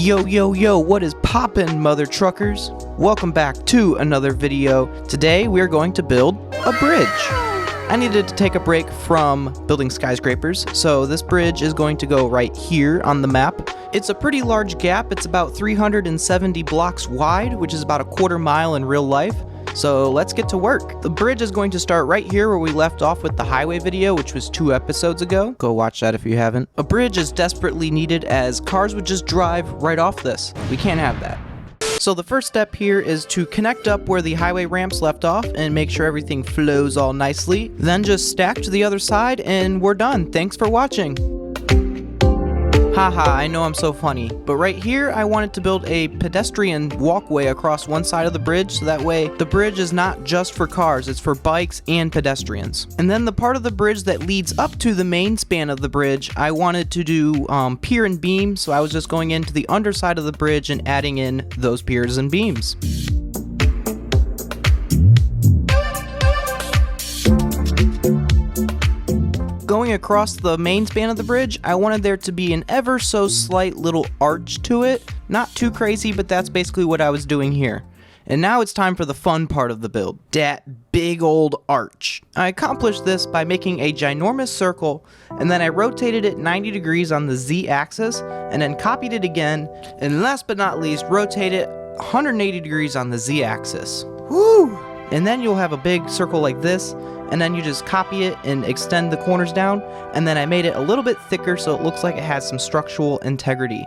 Yo, yo, yo, what is poppin', mother truckers? Welcome back to another video. Today we're going to build a bridge. I needed to take a break from building skyscrapers, so this bridge is going to go right here on the map. It's a pretty large gap. It's about 370 blocks wide, which is about a quarter mile in real life. So let's get to work. The bridge is going to start right here where we left off with the highway video, which was 2 episodes ago. Go watch that if you haven't. A bridge is desperately needed as cars would just drive right off this. We can't have that. So the first step here is to connect up where the highway ramps left off and make sure everything flows all nicely. Then just stack to the other side and we're done. Thanks for watching. Haha, I know I'm so funny, but right here I wanted to build a pedestrian walkway across one side of the bridge, so that way the bridge is not just for cars, it's for bikes and pedestrians. And then the part of the bridge that leads up to the main span of the bridge, I wanted to do pier and beam, so I was just going into the underside of the bridge and adding in those piers and beams. Going across the main span of the bridge, I wanted there to be an ever so slight little arch to it. Not too crazy, but that's basically what I was doing here. And now it's time for the fun part of the build, that big old arch. I accomplished this by making a ginormous circle, and then I rotated it 90 degrees on the Z-axis, and then copied it again, and last but not least, rotate it 180 degrees on the Z-axis. Woo! And then you'll have a big circle like this, and then you just copy it and extend the corners down, and then I made it a little bit thicker so it looks like it has some structural integrity.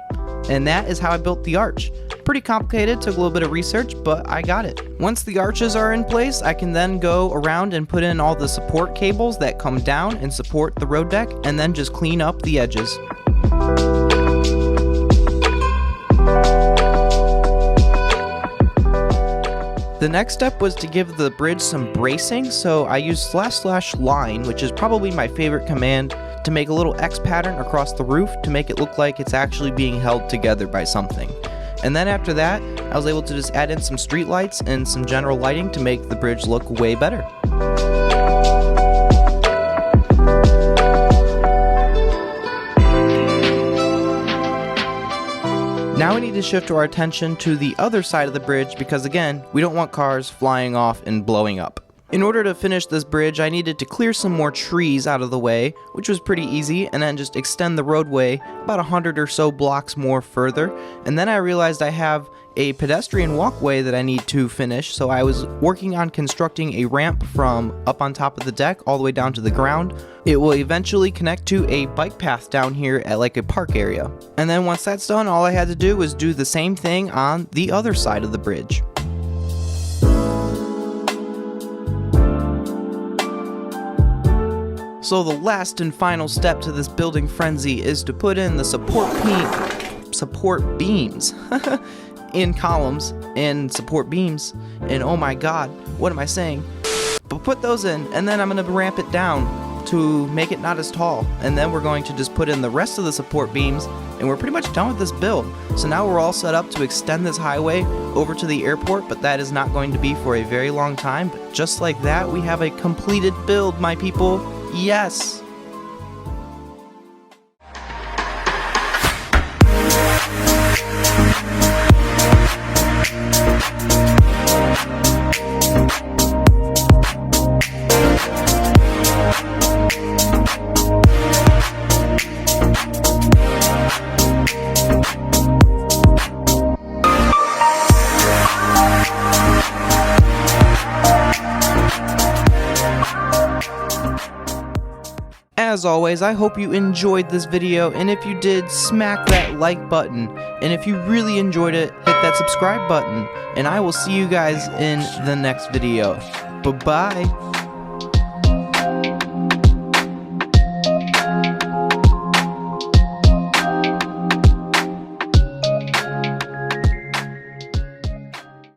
And that is how I built the arch. Pretty complicated, took a little bit of research, but I got it. Once the arches are in place, I can then go around and put in all the support cables that come down and support the road deck, and then just clean up the edges. The next step was to give the bridge some bracing, so I used //line, which is probably my favorite command, to make a little X pattern across the roof to make it look like it's actually being held together by something. And then after that, I was able to just add in some street lights and some general lighting to make the bridge look way better. Now we need to shift our attention to the other side of the bridge because, again, we don't want cars flying off and blowing up. In order to finish this bridge, I needed to clear some more trees out of the way, which was pretty easy, and then just extend the roadway about 100 or so blocks more further. And then I realized I have a pedestrian walkway that I need to finish, so I was working on constructing a ramp from up on top of the deck all the way down to the ground. It will eventually connect to a bike path down here at like a park area. And then once that's done, all I had to do was do the same thing on the other side of the bridge. So the last and final step to this building frenzy is to put in the support beams in columns and support beams, and oh my god, what am I saying? But put those in, and then I'm going to ramp it down to make it not as tall, and then we're going to just put in the rest of the support beams, and we're pretty much done with this build. So now we're all set up to extend this highway over to the airport, but that is not going to be for a very long time. But just like that, we have a completed build, my people. Yes! As always, I hope you enjoyed this video, and if you did, smack that like button, and if you really enjoyed it, hit that subscribe button, and I will see you guys in the next video. Bye-bye!